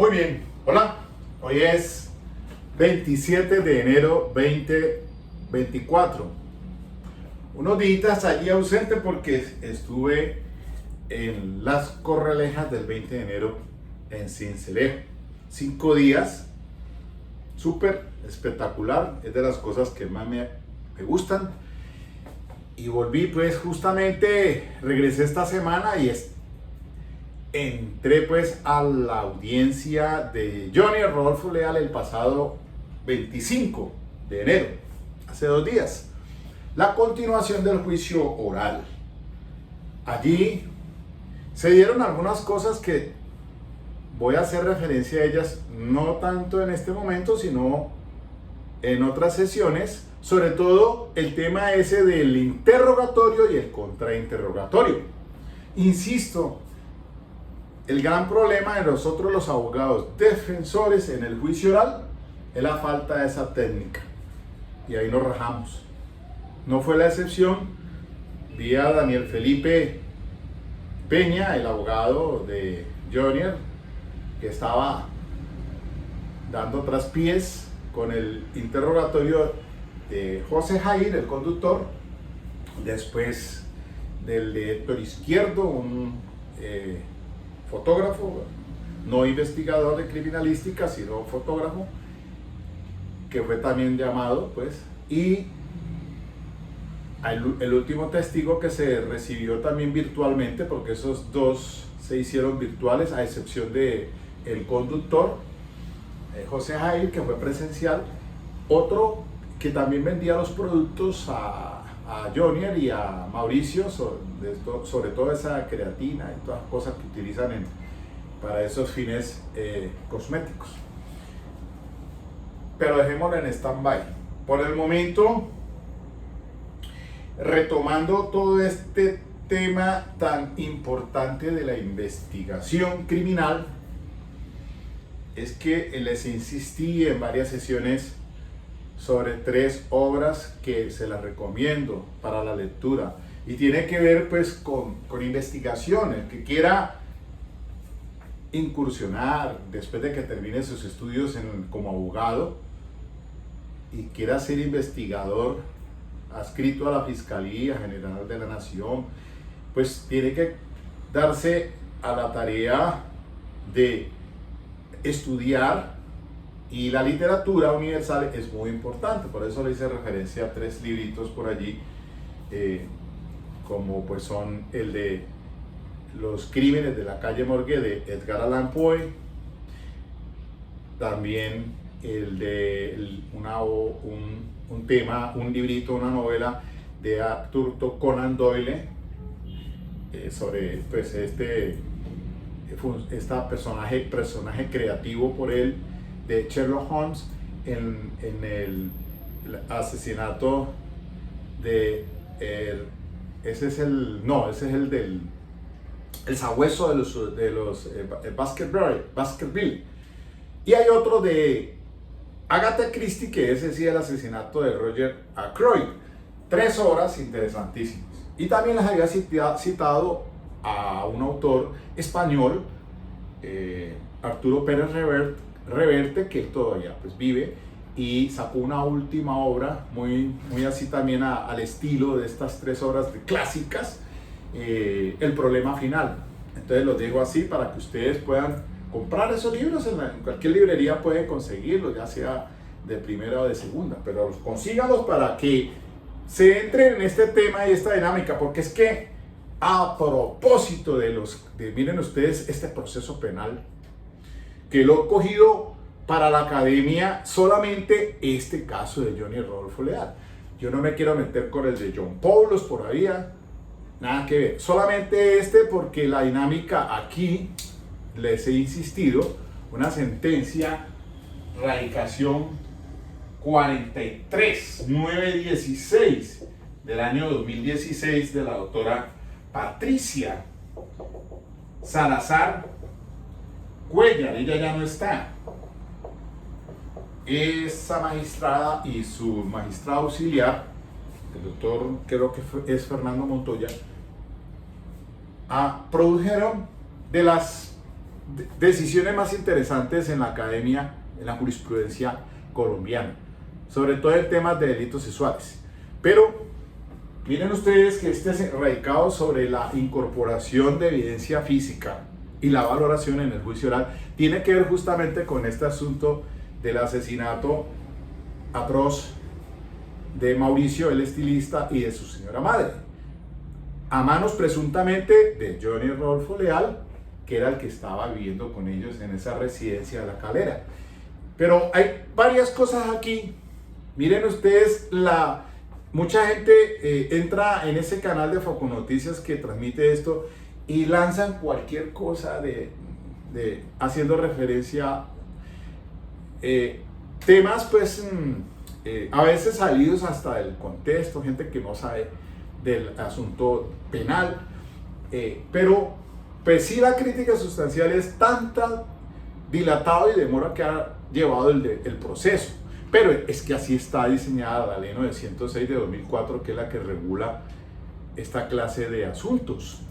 Muy bien, hola, hoy es 27 de enero 2024. Unos días allí ausente porque estuve en las Corralejas del 20 de enero en Sincelejo. 5 días, súper espectacular, es de las cosas que más me gustan. Y volví pues justamente, regresé esta semana y entré pues a la audiencia de Johnny Rodolfo Leal el pasado 25 de enero, hace 2 días. La continuación del juicio oral. Allí se dieron algunas cosas que voy a hacer referencia a ellas, no tanto en este momento, sino en otras sesiones, sobre todo el tema ese del interrogatorio y el contrainterrogatorio. Insisto, el gran problema de nosotros los abogados defensores en el juicio oral es la falta de esa técnica. Y ahí nos rajamos. No fue la excepción. Vi a Daniel Felipe Peña, el abogado de Jonier, que estaba dando traspiés con el interrogatorio de José Jair, el conductor, después del de Héctor Izquierdo, un fotógrafo, no investigador de criminalística, sino fotógrafo, que fue también llamado, pues, y el último testigo que se recibió también virtualmente, porque esos dos se hicieron virtuales, a excepción de el conductor, José Jair, que fue presencial, otro que también vendía los productos a Jonier y a Mauricio, sobre todo esa creatina y todas las cosas que utilizan para esos fines cosméticos. Pero dejémoslo en stand-by. Por el momento, retomando todo este tema tan importante de la investigación criminal, es que les insistí en varias sesiones sobre 3 obras que se las recomiendo para la lectura, y tiene que ver pues con investigaciones. Que quiera incursionar después de que termine sus estudios como abogado y quiera ser investigador adscrito a la Fiscalía General de la Nación, pues tiene que darse a la tarea de estudiar, y la literatura universal es muy importante. Por eso le hice referencia a 3 libritos por allí, como pues son el de Los crímenes de la calle Morgue de Edgar Allan Poe, también el de un librito, una novela de Arthur Conan Doyle, sobre pues personaje creativo por él, de Sherlock Holmes, en el asesinato de ese es el del el sabueso de los Baskerville. Y hay otro de Agatha Christie, que ese sí, el asesinato de Roger Ackroyd. 3 obras interesantísimas. Y también les había citado a un autor español, Arturo Pérez Reverte, que todavía pues vive, y sacó una última obra muy así también al estilo de estas 3 obras clásicas, El problema final. Entonces los dejo así para que ustedes puedan comprar esos libros. En cualquier librería pueden conseguirlos, ya sea de primera o de segunda, pero consíganlos para que se entren en este tema y esta dinámica, porque es que a propósito miren ustedes este proceso penal, que lo he cogido para la academia, solamente este caso de Johnny Rodolfo Leal. Yo no me quiero meter con el de John Paulos por ahí, nada que ver. Solamente porque la dinámica aquí, les he insistido, una sentencia, radicación 43-916 del año 2016 de la doctora Patricia Salazar Cuellar. Ella ya no está. Esa magistrada y su magistrado auxiliar, el doctor, creo que es Fernando Montoya, produjeron de las decisiones más interesantes en la academia, en la jurisprudencia colombiana, sobre todo en temas de delitos sexuales. Pero miren ustedes que este es radicado sobre la incorporación de evidencia física y la valoración en el juicio oral, tiene que ver justamente con este asunto del asesinato atroz de Mauricio, el estilista, y de su señora madre, a manos presuntamente de Johnny Rodolfo Leal, que era el que estaba viviendo con ellos en esa residencia de La Calera. Pero hay varias cosas aquí. Miren ustedes, mucha gente entra en ese canal de Foco Noticias que transmite esto y lanzan cualquier cosa haciendo referencia temas pues a veces salidos hasta del contexto, gente que no sabe del asunto penal, pero pues sí, la crítica sustancial es tanta dilatado y demora que ha llevado el proceso. Pero es que así está diseñada la ley 906 de 2004, que es la que regula esta clase de asuntos.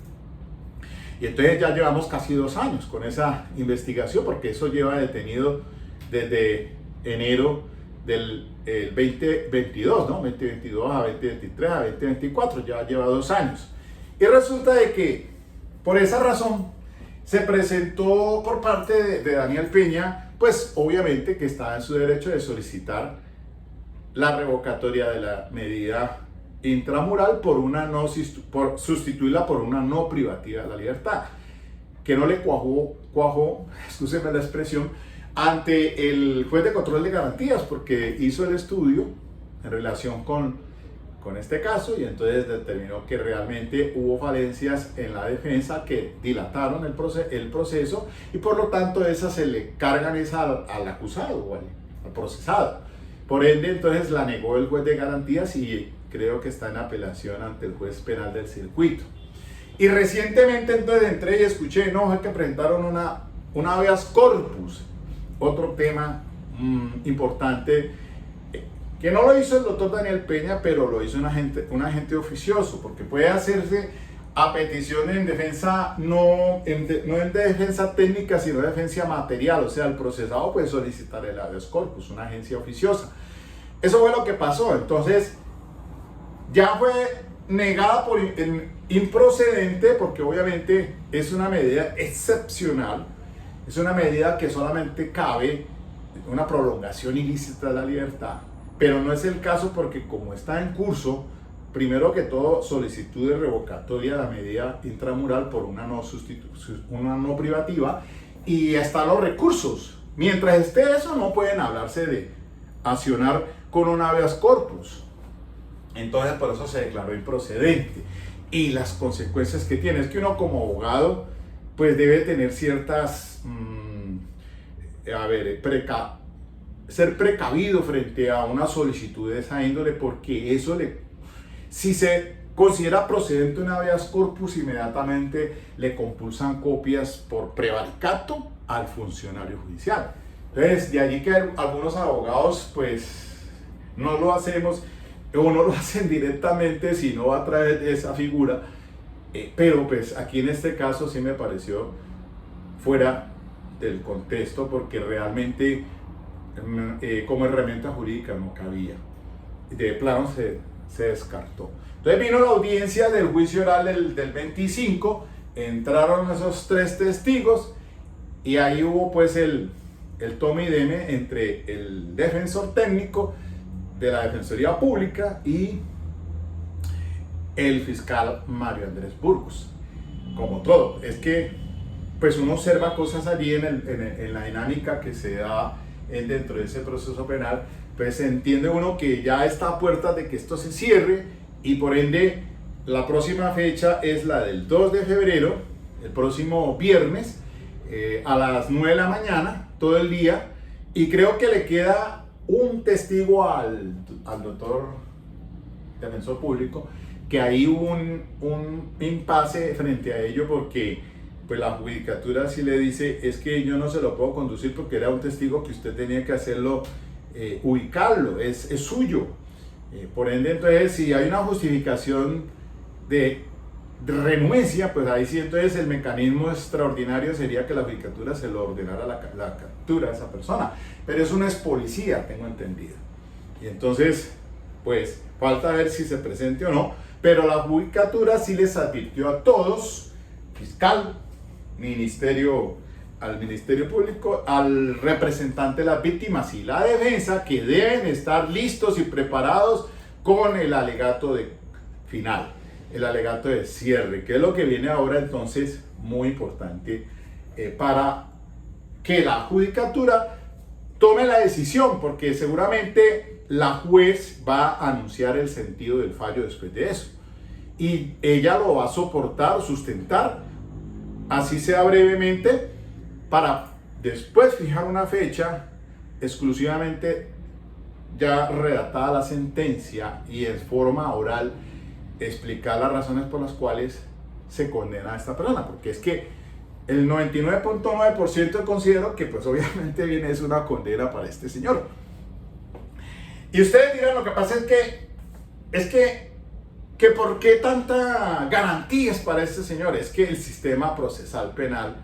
Y entonces ya llevamos casi 2 años con esa investigación, porque eso lleva detenido desde enero del 2022, ¿no? 2022 a 2023 a 2024, ya lleva 2 años. Y resulta de que por esa razón se presentó por parte de Daniel Peña, pues obviamente que estaba en su derecho de solicitar la revocatoria de la medida intramural por sustituirla por una no privativa de la libertad, que no le cuajó, excúsenme la expresión, ante el juez de control de garantías, porque hizo el estudio en relación con este caso y entonces determinó que realmente hubo falencias en la defensa que dilataron el proceso y por lo tanto esas se le cargan al acusado o al procesado. Por ende, entonces la negó el juez de garantías y creo que está en apelación ante el juez penal del circuito. Y recientemente entonces entré y escuché, no, es que presentaron una habeas corpus, otro tema importante, que no lo hizo el doctor Daniel Peña, pero lo hizo un agente oficioso, porque puede hacerse a petición en defensa, no en defensa técnica, sino defensa material, o sea, el procesado puede solicitar el habeas corpus, una agencia oficiosa. Eso fue lo que pasó, entonces ya fue negada por improcedente, porque obviamente es una medida excepcional, es una medida que solamente cabe una prolongación ilícita de la libertad. Pero no es el caso porque como está en curso, primero que todo, solicitud de revocatoria de la medida intramural por una no privativa y están los recursos. Mientras esté eso, no pueden hablarse de accionar con un habeas corpus. Entonces, por eso se declaró improcedente. Y las consecuencias que tiene es que uno como abogado, pues debe tener ciertas, ser precavido frente a una solicitud de esa índole, porque eso si se considera procedente un habeas corpus, inmediatamente le compulsan copias por prevaricato al funcionario judicial. Entonces, de allí que algunos abogados pues no lo hacemos o no lo hacen directamente, sino a través de esa figura, pero pues aquí en este caso sí me pareció fuera del contexto, porque realmente como herramienta jurídica no cabía, de plano se descartó. Entonces vino la audiencia del juicio oral del 25, entraron esos 3 testigos y ahí hubo pues el tome y deme entre el defensor técnico de la Defensoría Pública y el fiscal Mario Andrés Burgos. Como todo, es que pues uno observa cosas allí en la dinámica que se da dentro de ese proceso penal, pues entiende uno que ya está a puertas de que esto se cierre y por ende la próxima fecha es la del 2 de febrero, el próximo viernes, a las 9 de la mañana, todo el día, y creo que le queda un testigo al doctor defensor público, que ahí hubo un impasse frente a ello, porque pues la judicatura sí le dice, es que yo no se lo puedo conducir porque era un testigo que usted tenía que hacerlo, ubicarlo, es suyo. Por ende, entonces, si hay una justificación de renuencia, pues ahí sí entonces el mecanismo extraordinario sería que la judicatura se lo ordenara la captura de esa persona. Pero eso no es policía, tengo entendido. Y entonces, pues falta ver si se presente o no, pero la judicatura sí les advirtió a todos, fiscal, al Ministerio Público, al representante de las víctimas y la defensa, que deben estar listos y preparados con el alegato de final, el alegato de cierre, que es lo que viene ahora entonces muy importante para que la judicatura tome la decisión, porque seguramente la juez va a anunciar el sentido del fallo después de eso. Y ella lo va a soportar, sustentar, así sea brevemente, para después fijar una fecha exclusivamente ya redactada la sentencia y en forma oral explicar las razones por las cuales se condena a esta persona, porque es que el 99.9% considero que pues obviamente viene es una condena para este señor. Y ustedes dirán, lo que pasa es que ¿por qué tantas garantías para este señor? Es que el sistema procesal penal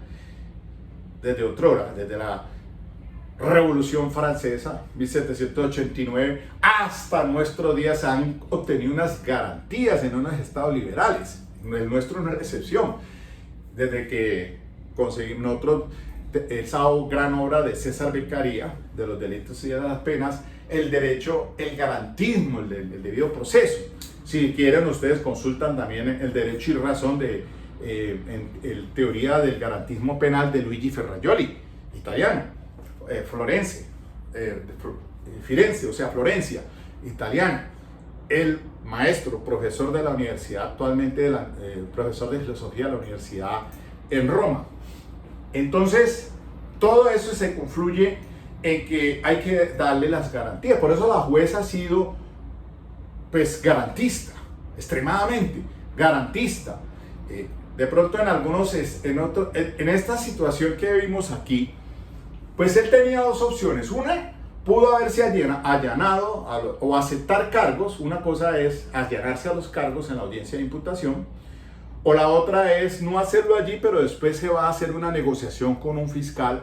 desde otrora, desde la Revolución Francesa, 1789, hasta nuestros días han obtenido unas garantías en unos estados liberales. El nuestro no es la excepción. Desde que conseguimos nosotros esa gran obra de César Beccaria, de los delitos y de las penas, el derecho, el garantismo, el debido proceso. Si quieren, ustedes consultan también el derecho y razón de teoría del garantismo penal de Luigi Ferrajoli, italiano, Firenze, o sea, Florencia, italiano. El maestro, profesor de la universidad, actualmente profesor de filosofía de la universidad en Roma. Entonces, todo eso se confluye en que hay que darle las garantías. Por eso la jueza ha sido, pues, garantista, extremadamente garantista. De pronto en esta situación que vimos aquí, pues él tenía dos opciones. Una, pudo haberse allanado o aceptar cargos. Una cosa es allanarse a los cargos en la audiencia de imputación, o la otra es no hacerlo allí, pero después se va a hacer una negociación con un fiscal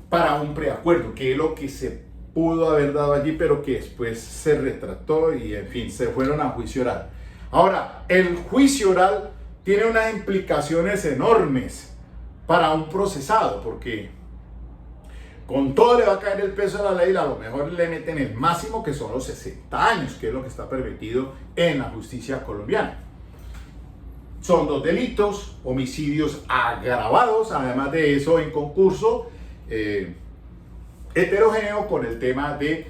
para un preacuerdo, que es lo que se pudo haber dado allí, pero que después se retractó y en fin, se fueron a juicio oral. Ahora, el juicio oral tiene unas implicaciones enormes para un procesado, porque con todo le va a caer el peso de la ley, a lo mejor le meten el máximo, que son los 60 años, que es lo que está permitido en la justicia colombiana. Son dos delitos, homicidios agravados, además de eso en concurso, heterogéneo con el tema de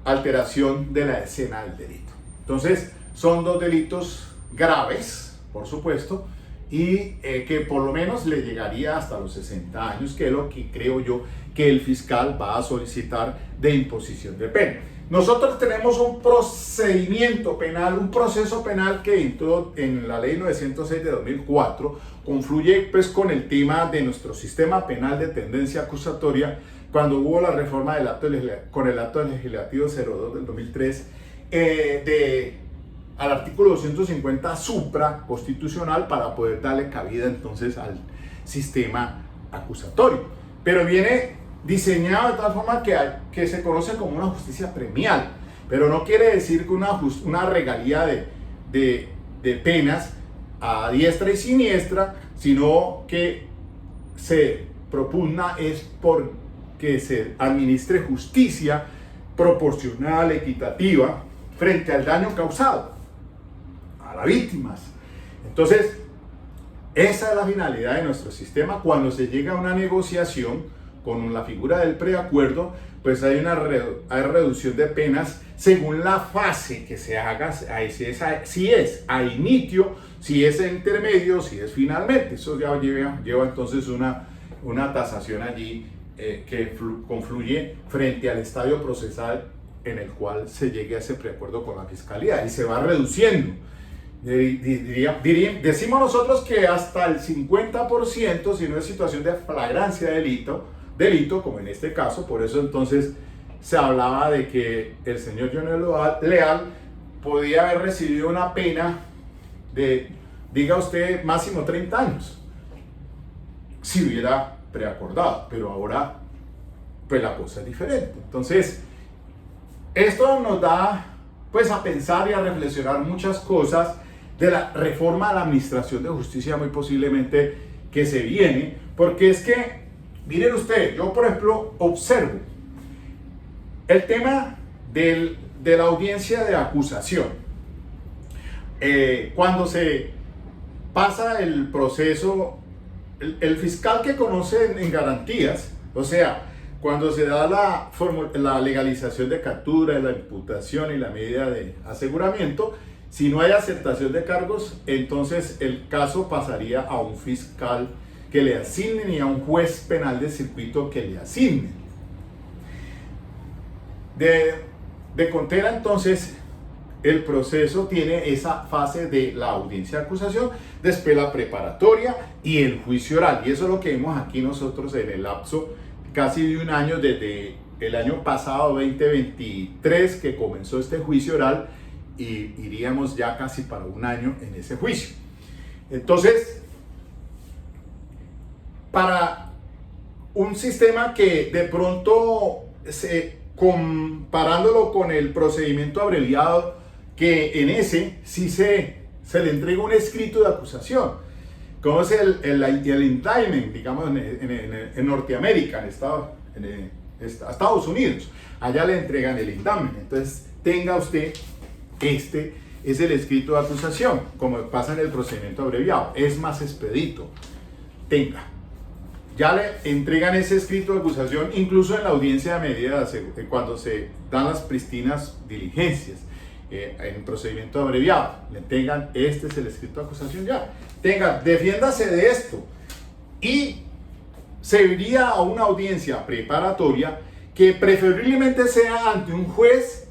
alteración de la escena del delito. Entonces, son dos delitos graves, por supuesto, y que por lo menos le llegaría hasta los 60 años, que es lo que creo yo que el fiscal va a solicitar de imposición de pena. Nosotros tenemos un procedimiento penal, un proceso penal que entró en la ley 906 de 2004, confluye pues con el tema de nuestro sistema penal de tendencia acusatoria, cuando hubo la reforma con el acto legislativo 02 del 2003, al artículo 250 supraconstitucional, para poder darle cabida entonces al sistema acusatorio. Pero viene diseñado de tal forma que se conoce como una justicia premial, pero no quiere decir que una regalía de penas a diestra y siniestra, sino que se propugna es por que se administre justicia proporcional, equitativa, frente al daño causado a las víctimas. Entonces, esa es la finalidad de nuestro sistema. Cuando se llega a una negociación con la figura del preacuerdo, pues hay reducción de penas según la fase que se haga, si es a inicio, si es a intermedio, si es finalmente. Eso ya lleva entonces una tasación allí que confluye frente al estadio procesal en el cual se llegue a ese preacuerdo con la fiscalía y se va reduciendo. Decimos nosotros que hasta el 50%, si no es situación de flagrancia de delito, como en este caso. Por eso entonces se hablaba de que el señor Johnny Leal podía haber recibido una pena de diga usted máximo 30 años, si hubiera preacordado, pero ahora pues la cosa es diferente. Entonces, esto nos da pues a pensar y a reflexionar muchas cosas de la reforma a la administración de justicia muy posiblemente que se viene, porque es que, miren ustedes, yo por ejemplo observo el tema de la audiencia de acusación. Cuando se pasa el proceso, el fiscal que conoce en garantías, o sea, cuando se da la legalización de captura, la imputación y la medida de aseguramiento, si no hay aceptación de cargos, entonces el caso pasaría a un fiscal que le asignen y a un juez penal de circuito que le asignen. De contera, entonces, el proceso tiene esa fase de la audiencia de acusación, después la preparatoria y el juicio oral. Y eso es lo que vemos aquí nosotros en el lapso casi de un año, desde el año pasado, 2023, que comenzó este juicio oral, y iríamos ya casi para un año en ese juicio. Entonces, para un sistema que de pronto, comparándolo con el procedimiento abreviado, que en ese sí se le entrega un escrito de acusación, como es el indictment, digamos, en Norteamérica, en Estados Unidos. Allá le entregan el indictment. Entonces, tenga usted, este es el escrito de acusación, como pasa en el procedimiento abreviado. Es más expedito. Tenga. Ya le entregan ese escrito de acusación, incluso en la audiencia de medida, cuando se dan las pristinas diligencias. En procedimiento abreviado, le tengan, este es el escrito de acusación ya. Tenga, defiéndase de esto. Y se iría a una audiencia preparatoria que preferiblemente sea ante un juez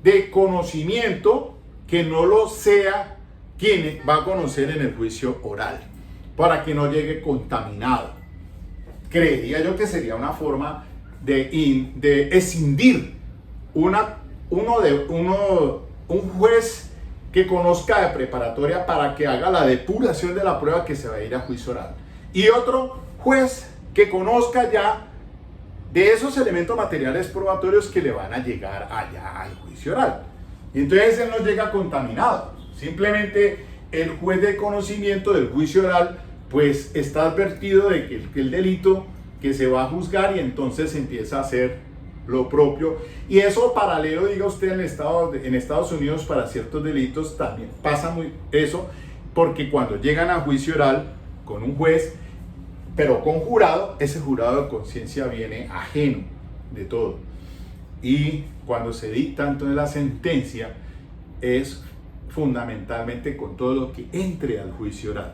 de conocimiento, que no lo sea quien va a conocer en el juicio oral, para que no llegue contaminado. Creería yo que sería una forma de escindir un juez que conozca de preparatoria para que haga la depuración de la prueba que se va a ir a juicio oral, y otro juez que conozca ya de esos elementos materiales probatorios que le van a llegar allá al juicio oral. Y entonces él no llega contaminado. Simplemente el juez de conocimiento del juicio oral pues está advertido de que el delito que se va a juzgar, y entonces empieza a hacer lo propio. Y eso paralelo, diga usted, en Estados Unidos para ciertos delitos también pasa eso, porque cuando llegan a juicio oral con un juez, pero con jurado, ese jurado de conciencia viene ajeno de todo. Y cuando se dicta entonces la sentencia, es fundamentalmente con todo lo que entre al juicio oral.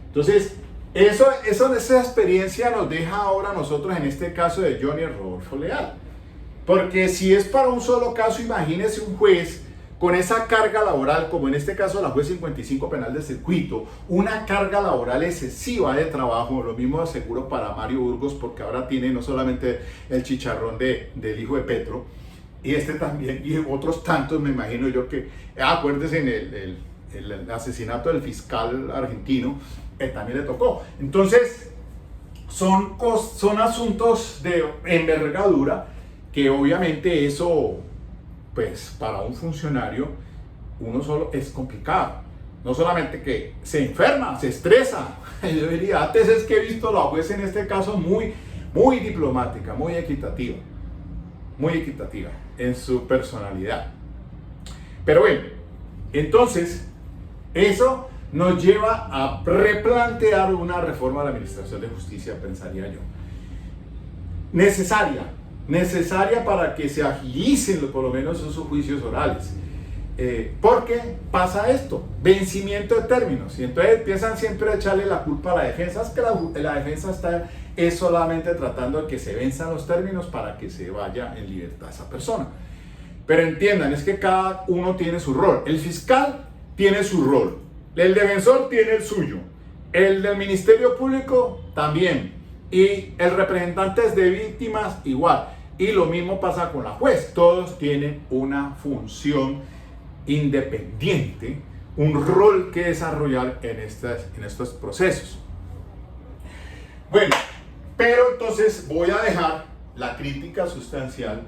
Entonces, esa experiencia nos deja ahora nosotros en este caso de Johnny Rodolfo Leal. Porque si es para un solo caso, imagínese un juez con esa carga laboral, como en este caso la juez 55 penal de circuito, una carga laboral excesiva de trabajo. Lo mismo de seguro para Mario Burgos, porque ahora tiene no solamente el chicharrón del hijo de Petro, y este también, y otros tantos, me imagino yo que, acuérdense en el asesinato del fiscal argentino, también le tocó. Entonces, son asuntos de envergadura, que obviamente eso, pues para un funcionario, uno solo es complicado. No solamente que se enferma, se estresa. Yo diría, antes es que he visto a la juez en este caso muy diplomática, muy equitativa en su personalidad. Pero bueno, entonces, eso nos lleva a replantear una reforma a la administración de justicia, pensaría yo. Necesaria para que se agilicen por lo menos esos juicios orales. Porque pasa esto, vencimiento de términos, y entonces empiezan siempre a echarle la culpa a la defensa. Es que la defensa es solamente tratando de que se venzan los términos para que se vaya en libertad esa persona. Pero entiendan, es que cada uno tiene su rol. El fiscal tiene su rol, el defensor tiene el suyo, el del Ministerio Público también, y el representante de víctimas igual. Y lo mismo pasa con la juez. Todos tienen una función independiente un rol que desarrollar en estos procesos. Bueno, pero entonces voy a dejar la crítica sustancial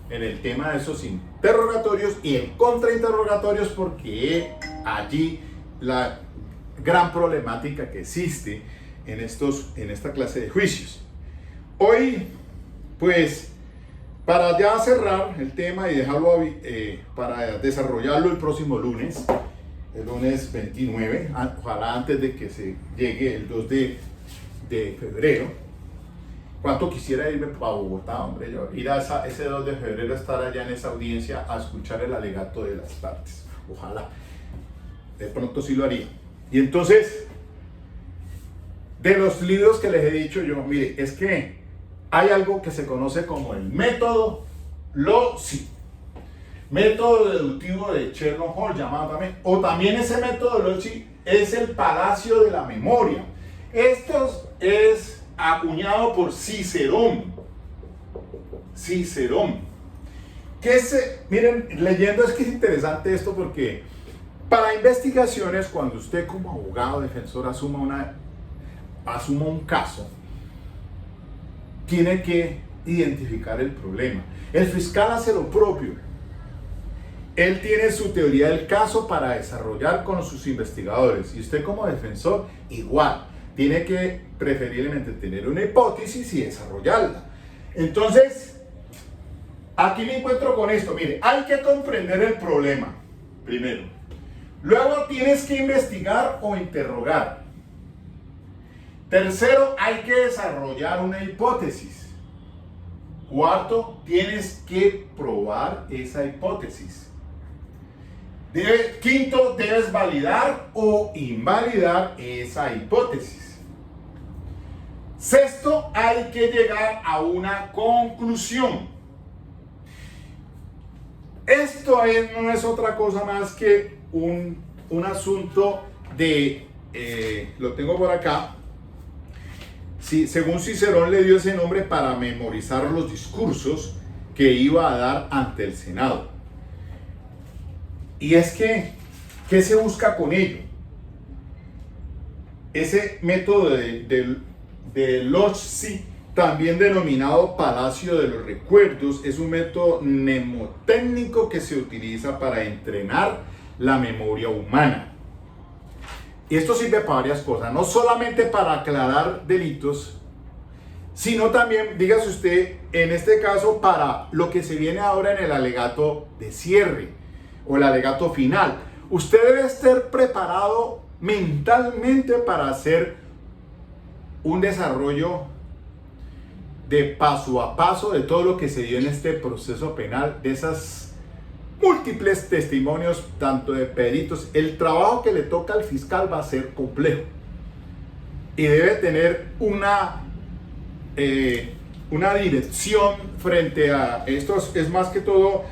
en el tema de esos interrogatorios y el contrainterrogatorios, porque allí la gran problemática que existe en esta clase de juicios. Hoy, pues, para ya cerrar el tema y dejarlo para desarrollarlo el próximo lunes, el lunes 29, ojalá antes de que se llegue el 2 de febrero. ¿Cuánto quisiera irme para Bogotá, hombre? Yo ir a ese 2 de febrero, estar allá en esa audiencia a escuchar el alegato de las partes. Ojalá. De pronto sí lo haría. Y entonces, de los libros que les he dicho yo, mire, es que hay algo que se conoce como el método LOCI. Método deductivo de Sherlock Holmes, llamado también. O también ese método LOCI es el palacio de la memoria. Esto es acuñado por Cicerón. Miren, leyendo es que es interesante esto, porque para investigaciones, cuando usted como abogado defensor asuma un caso, tiene que identificar el problema. El fiscal hace lo propio. Él tiene su teoría del caso para desarrollar con sus investigadores, y usted como defensor igual. Tiene que preferiblemente tener una hipótesis y desarrollarla. Entonces, aquí me encuentro con esto. Mire, hay que comprender el problema, primero. Luego tienes que investigar o interrogar. Tercero, hay que desarrollar una hipótesis. Cuarto, tienes que probar esa hipótesis. Quinto, debes validar o invalidar esa hipótesis. Sexto, hay que llegar a una conclusión. Esto no es otra cosa más que un asunto de, lo tengo por acá, sí, según Cicerón le dio ese nombre para memorizar los discursos que iba a dar ante el Senado. Y es que, ¿qué se busca con ello? Ese método de LOCI, también denominado Palacio de los Recuerdos, es un método mnemotécnico que se utiliza para entrenar la memoria humana. Y esto sirve para varias cosas, no solamente para aclarar delitos, sino también, dígase usted, en este caso, para lo que se viene ahora en el alegato de cierre o el alegato final. Usted debe estar preparado mentalmente para hacer un desarrollo de paso a paso de todo lo que se dio en este proceso penal, de esas múltiples testimonios, tanto de peritos. El trabajo que le toca al fiscal va a ser complejo y debe tener una dirección frente a esto. Es más que todo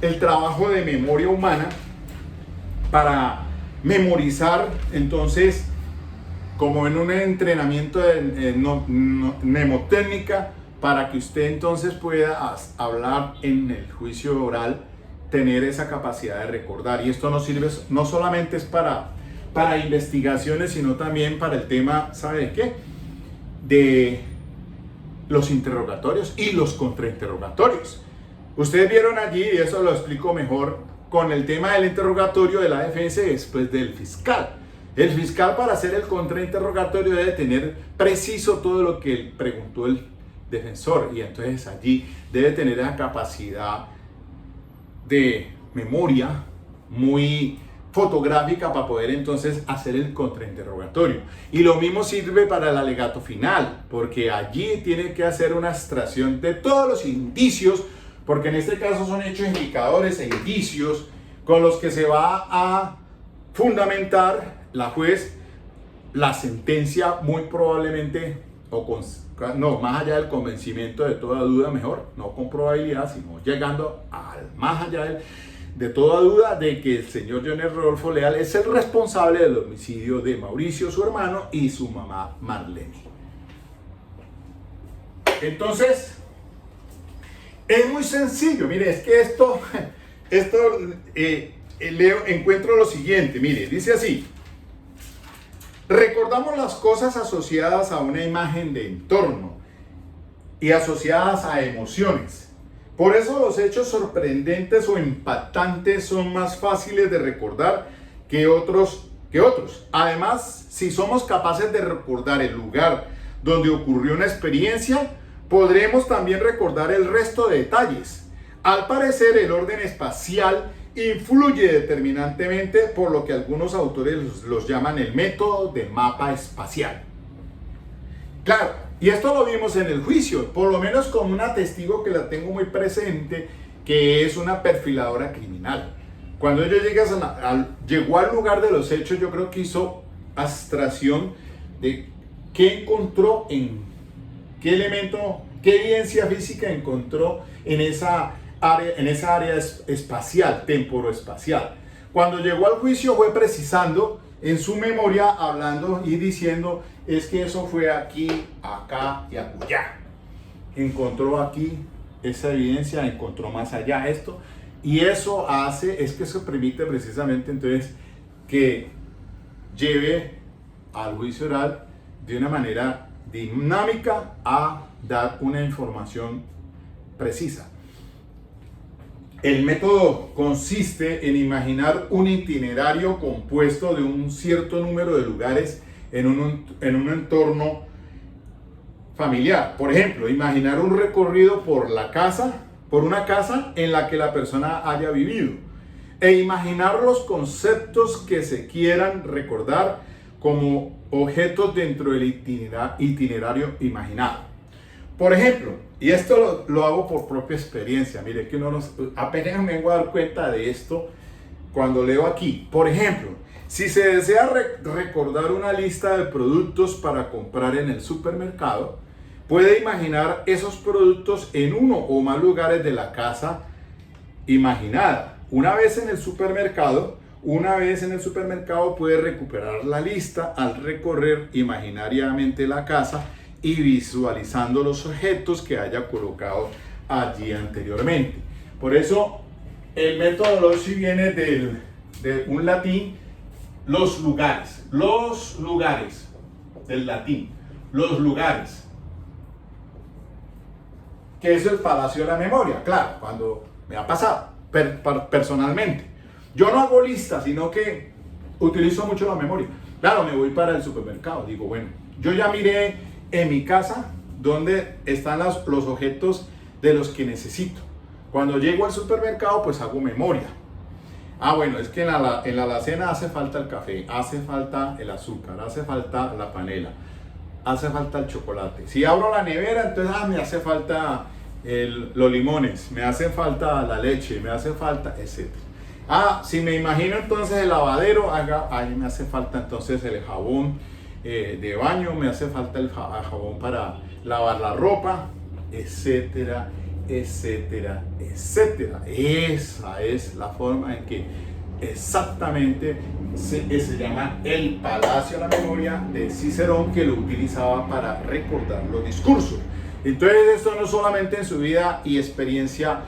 el trabajo de memoria humana para memorizar, entonces, como en un entrenamiento de mnemotécnica, para que usted entonces pueda hablar en el juicio oral, tener esa capacidad de recordar. Y esto nos sirve, no solamente es para investigaciones, sino también para el tema, ¿sabe de qué? De los interrogatorios y los contrainterrogatorios. Ustedes vieron allí, y eso lo explico mejor, con el tema del interrogatorio de la defensa y después del fiscal. El fiscal, para hacer el contrainterrogatorio, debe tener preciso todo lo que preguntó el defensor, y entonces allí debe tener la capacidad de memoria muy fotográfica para poder entonces hacer el contrainterrogatorio. Y lo mismo sirve para el alegato final, porque allí tiene que hacer una extracción de todos los indicios, porque en este caso son hechos indicadores e indicios con los que se va a fundamentar la juez la sentencia, muy probablemente, más allá del convencimiento de toda duda, mejor, no con probabilidad, sino llegando al más allá de toda duda de que el señor Johnny Rodolfo Leal es el responsable del homicidio de Mauricio, su hermano, y su mamá Marlene. Entonces, es muy sencillo. Mire, es que esto encuentro lo siguiente, mire, dice así: recordamos las cosas asociadas a una imagen de entorno y asociadas a emociones. Por eso los hechos sorprendentes o impactantes son más fáciles de recordar que otros. Además, si somos capaces de recordar el lugar donde ocurrió una experiencia, podremos también recordar el resto de detalles. Al parecer, el orden espacial influye determinantemente, por lo que algunos autores los llaman el método de mapa espacial. Claro, y esto lo vimos en el juicio, por lo menos con una testigo que la tengo muy presente, que es una perfiladora criminal. Cuando ella llegó al lugar de los hechos, yo creo que hizo abstracción de qué encontró, qué elemento, qué evidencia física encontró en esa área espacial, temporoespacial. Cuando llegó al juicio fue precisando en su memoria, hablando y diciendo, es que eso fue aquí, acá y acullá. Encontró aquí esa evidencia, encontró más allá esto, y eso permite precisamente entonces que lleve al juicio oral de una manera dinámica a dar una información precisa. El método consiste en imaginar un itinerario compuesto de un cierto número de lugares en un entorno familiar. Por ejemplo, imaginar un recorrido por una casa en la que la persona haya vivido, e imaginar los conceptos que se quieran recordar como objetos dentro del itinerario imaginado. Por ejemplo, y esto lo hago por propia experiencia, mire que apenas me vengo a dar cuenta de esto cuando leo aquí. Por ejemplo, si se desea recordar una lista de productos para comprar en el supermercado, puede imaginar esos productos en uno o más lugares de la casa imaginada. Una vez en el supermercado puede recuperar la lista al recorrer imaginariamente la casa y visualizando los objetos que haya colocado allí anteriormente. Por eso el método Loci viene de un latín, los lugares, del latín, los lugares, que es el palacio de la memoria. Claro, cuando me ha pasado personalmente, yo no hago listas, sino que utilizo mucho la memoria. Claro, me voy para el supermercado, digo, bueno, yo ya miré en mi casa dónde están los objetos de los que necesito. Cuando llego al supermercado, pues hago memoria. Bueno, es que en la alacena hace falta el café, hace falta el azúcar, hace falta la panela, hace falta el chocolate. Si abro la nevera, entonces me hace falta los limones, me hace falta la leche, me hace falta, etc. Si me imagino entonces el lavadero, ahí me hace falta entonces el jabón de baño, me hace falta el jabón para lavar la ropa, etcétera, etcétera, etcétera. Esa es la forma en que exactamente se llama el Palacio de la Memoria de Cicerón, que lo utilizaba para recordar los discursos. Entonces, esto no solamente en su vida y experiencia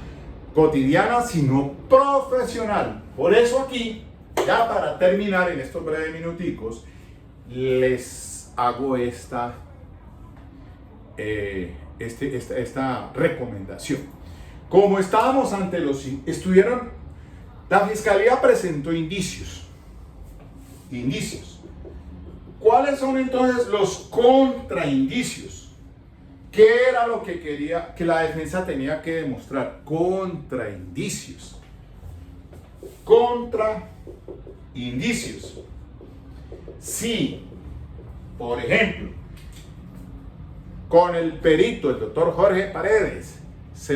cotidiana, sino profesional. Por eso aquí, ya para terminar en estos breves minuticos, les hago esta recomendación. Como estábamos ante la fiscalía presentó indicios. ¿Cuáles son entonces los contraindicios? ¿Qué era lo que quería que la defensa tenía que demostrar? Contraindicios. Sí, por ejemplo, con el perito, el doctor Jorge Paredes, se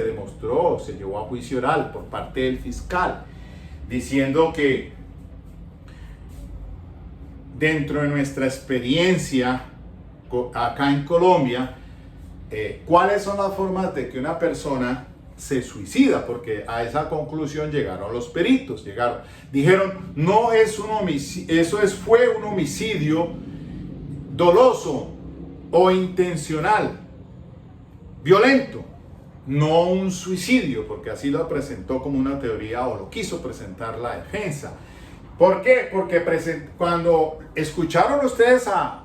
demostró, se llevó a juicio oral por parte del fiscal, diciendo que dentro de nuestra experiencia acá en Colombia, ¿cuáles son las formas de que una persona se suicida? Porque a esa conclusión llegaron los peritos, dijeron, no es un homicidio, fue un homicidio doloso o intencional, violento. no un suicidio, porque así lo presentó como una teoría o lo quiso presentar la defensa. ¿Por qué? Porque cuando escucharon ustedes a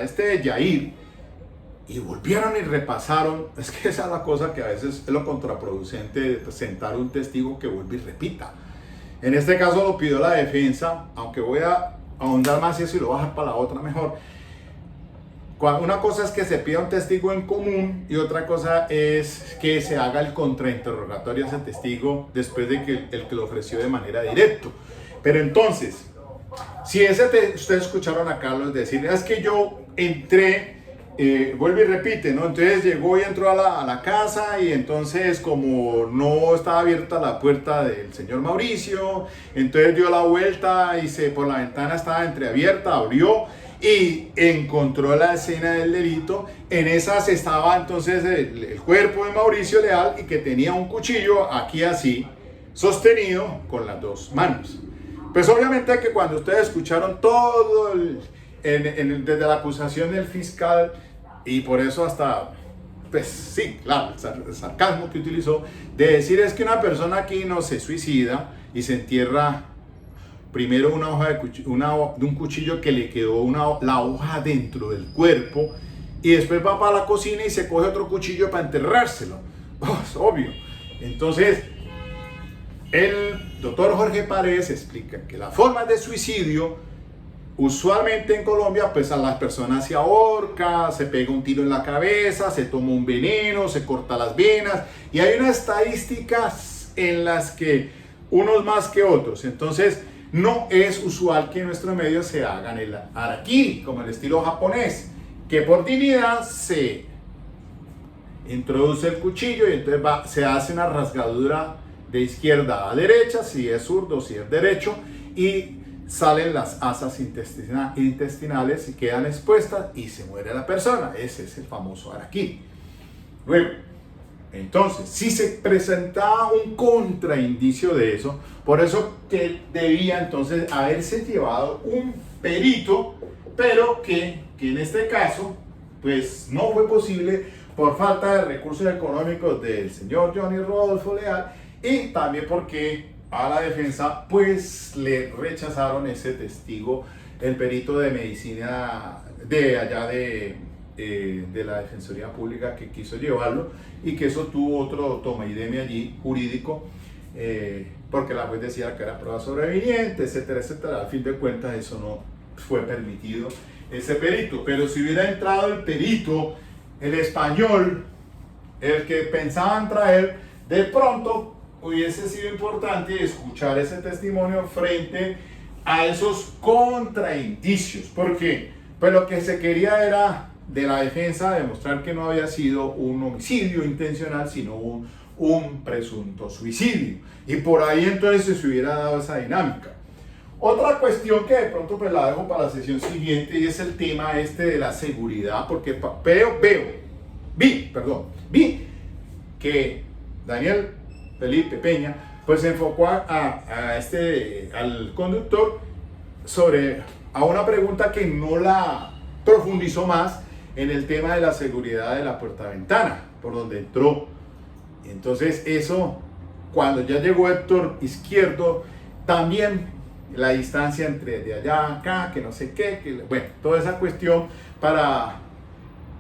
este Yair y volvieron y repasaron, es que esa es la cosa que a veces es lo contraproducente de presentar un testigo que vuelve y repita. En este caso lo pidió la defensa, aunque voy a ahondar más y eso y lo voy a dejar para la otra mejor. Una cosa es que se pida un testigo en común y otra cosa es que se haga el contrainterrogatorio a ese testigo después de que el que lo ofreció de manera directa. Pero entonces, si ustedes escucharon a Carlos decir, es que yo entré, vuelve y repite, ¿no? Entonces llegó y entró a la casa y entonces como no estaba abierta la puerta del señor Mauricio, entonces dio la vuelta y por la ventana estaba entreabierta, abrió y encontró la escena del delito. En esas estaba entonces el cuerpo de Mauricio Leal y que tenía un cuchillo aquí así, sostenido con las dos manos. Pues obviamente que cuando ustedes escucharon todo desde la acusación del fiscal y por eso hasta, pues sí, claro, el sarcasmo que utilizó, de decir es que una persona aquí no se suicida y se entierra primero una hoja de un cuchillo que le quedó la hoja dentro del cuerpo y después va para la cocina y se coge otro cuchillo para enterrárselo. Oh, es obvio. Entonces, el doctor Jorge Paredes explica que las formas de suicidio, usualmente en Colombia, pues a las personas se ahorca, se pega un tiro en la cabeza, se toma un veneno, se corta las venas y hay unas estadísticas en las que unos más que otros. Entonces, no es usual que en nuestro medio se hagan el harakiri, como el estilo japonés, que por dignidad se introduce el cuchillo y entonces se hace una rasgadura de izquierda a derecha, si es zurdo, si es derecho, y salen las asas intestinales y quedan expuestas y se muere la persona. Ese es el famoso harakiri. Luego, entonces, si se presentaba un contraindicio de eso, por eso que debía entonces haberse llevado un perito, pero que en este caso, pues no fue posible por falta de recursos económicos del señor Johnny Rodolfo Leal y también porque a la defensa pues le rechazaron ese testigo, el perito de medicina de allá de la Defensoría Pública que quiso llevarlo y que eso tuvo otro toma y deme allí jurídico porque la juez decía que era prueba sobreviviente, etcétera, etcétera. Al fin de cuentas eso no fue permitido ese perito, pero si hubiera entrado el perito, el español, el que pensaban traer, de pronto hubiese sido importante escuchar ese testimonio frente a esos contraindicios, porque pues lo que se quería era de la defensa demostrar que no había sido un homicidio intencional, sino un presunto suicidio, y por ahí entonces se hubiera dado esa dinámica. Otra cuestión que de pronto pues la dejo para la sesión siguiente y es el tema de la seguridad, porque vi que Daniel Felipe Peña pues se enfocó al conductor a una pregunta que no la profundizó más en el tema de la seguridad de la puerta-ventana, por donde entró. Entonces eso, cuando ya llegó Héctor Izquierdo, también la distancia entre de allá a acá, que no sé qué, bueno, toda esa cuestión para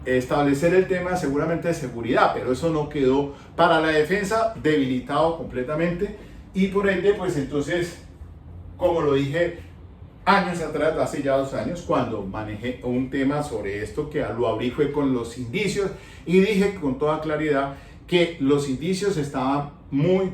establecer el tema seguramente de seguridad, pero eso no quedó para la defensa, debilitado completamente, y por ende, pues entonces, como lo dije años atrás, hace ya 2 años, cuando manejé un tema sobre esto, que lo abrí fue con los indicios, y dije con toda claridad que los indicios estaban muy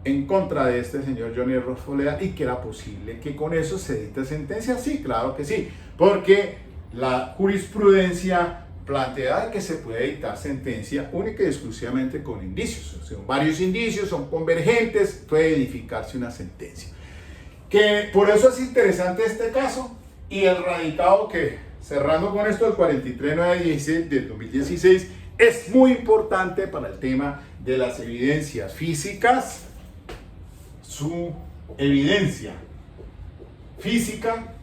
en contra de este señor Johnny Rodolfo Leal y que era posible que con eso se dicte sentencia. Sí, claro que sí, porque la jurisprudencia plantea que se puede dictar sentencia única y exclusivamente con indicios. O sea, varios indicios son convergentes, puede edificarse una sentencia. Que por eso es interesante este caso y el radicado que, cerrando con esto, el 43916 del 2016 es muy importante para el tema de las evidencias físicas. Su evidencia física,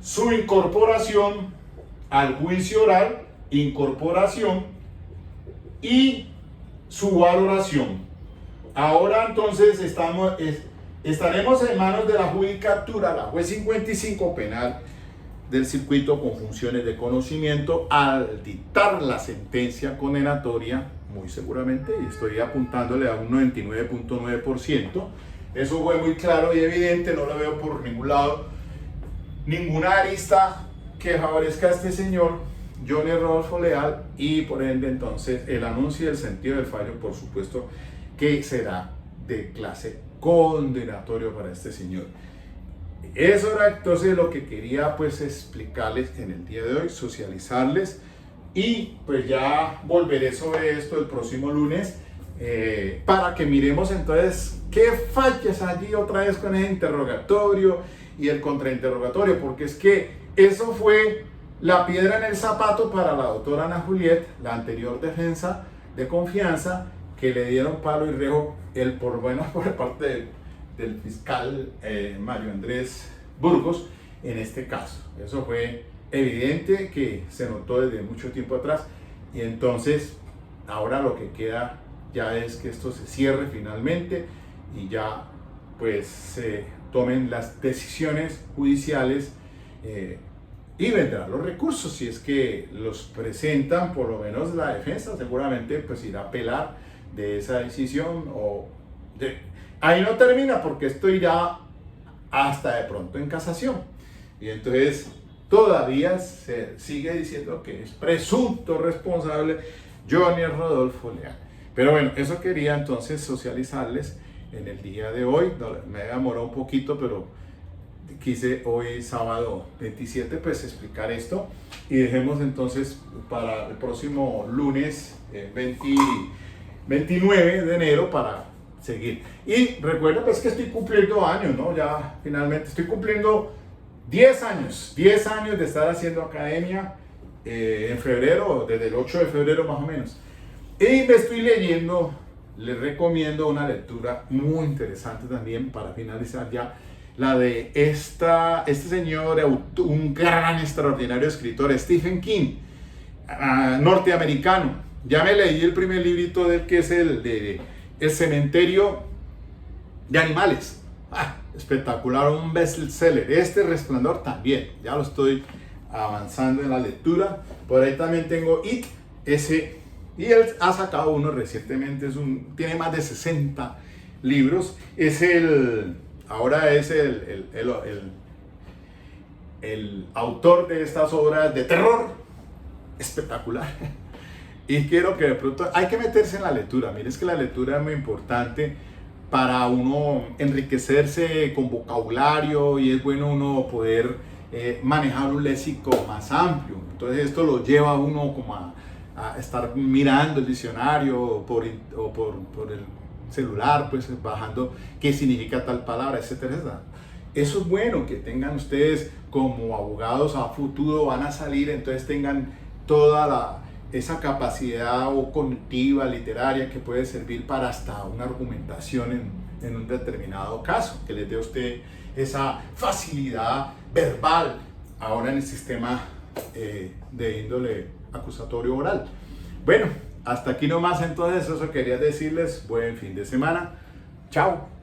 su incorporación al juicio oral incorporación y su valoración. Ahora entonces estaremos en manos de la judicatura, la juez 55 penal del circuito con funciones de conocimiento al dictar la sentencia condenatoria, muy seguramente, y estoy apuntándole a un 99.9%. Eso fue muy claro y evidente, no lo veo por ningún lado, ninguna arista que favorezca a este señor Johnny Rodolfo Leal, y por ende entonces el anuncio y el sentido del fallo, por supuesto que será de clase condenatorio para este señor. Eso era entonces lo que quería pues explicarles en el día de hoy, socializarles, y pues ya volveré sobre esto el próximo lunes para que miremos entonces qué fallas allí otra vez con el interrogatorio y el contrainterrogatorio, porque es que eso fue la piedra en el zapato para la doctora Ana Juliet, la anterior defensa de confianza, que le dieron palo y rejo por parte del fiscal Mario Andrés Burgos en este caso. Eso fue evidente, que se notó desde mucho tiempo atrás, y entonces ahora lo que queda ya es que esto se cierre finalmente y ya pues se tomen las decisiones judiciales y vendrán los recursos, si es que los presentan. Por lo menos la defensa seguramente pues irá a apelar de esa decisión, ahí no termina, porque esto irá hasta de pronto en casación, y entonces todavía se sigue diciendo que es presunto responsable Johnny Rodolfo Leal. Pero bueno, eso quería entonces socializarles en el día de hoy. Me demoró un poquito, pero quise hoy sábado 27 pues explicar esto, y dejemos entonces para el próximo lunes 29 de enero para seguir. Y recuerda pues que estoy cumpliendo años, ¿no? Ya finalmente estoy cumpliendo 10 años de estar haciendo academia en febrero, desde el 8 de febrero más o menos. Y me estoy leyendo, les recomiendo una lectura muy interesante también para finalizar ya, la de este señor, un gran, extraordinario escritor, Stephen King, norteamericano. Ya me leí el primer librito de él, que es el cementerio de animales. Espectacular, un bestseller. Este Resplandor también, ya lo estoy avanzando en la lectura. Por ahí también tengo It, y él ha sacado uno recientemente, tiene más de 60 libros. Ahora es el autor de estas obras de terror, espectacular. Y quiero que de pronto hay que meterse en la lectura. Mire, es que la lectura es muy importante para uno enriquecerse con vocabulario, y es bueno uno poder manejar un léxico más amplio. Entonces esto lo lleva a uno como a estar mirando el diccionario o por el celular, pues bajando qué significa tal palabra, etcétera, etcétera. Eso es bueno que tengan ustedes como abogados a futuro, van a salir, entonces tengan toda esa capacidad cognitiva, literaria, que puede servir para hasta una argumentación en un determinado caso, que les dé a usted esa facilidad verbal ahora en el sistema de índole acusatorio oral. Bueno, hasta aquí nomás entonces, eso quería decirles. Buen fin de semana. Chao.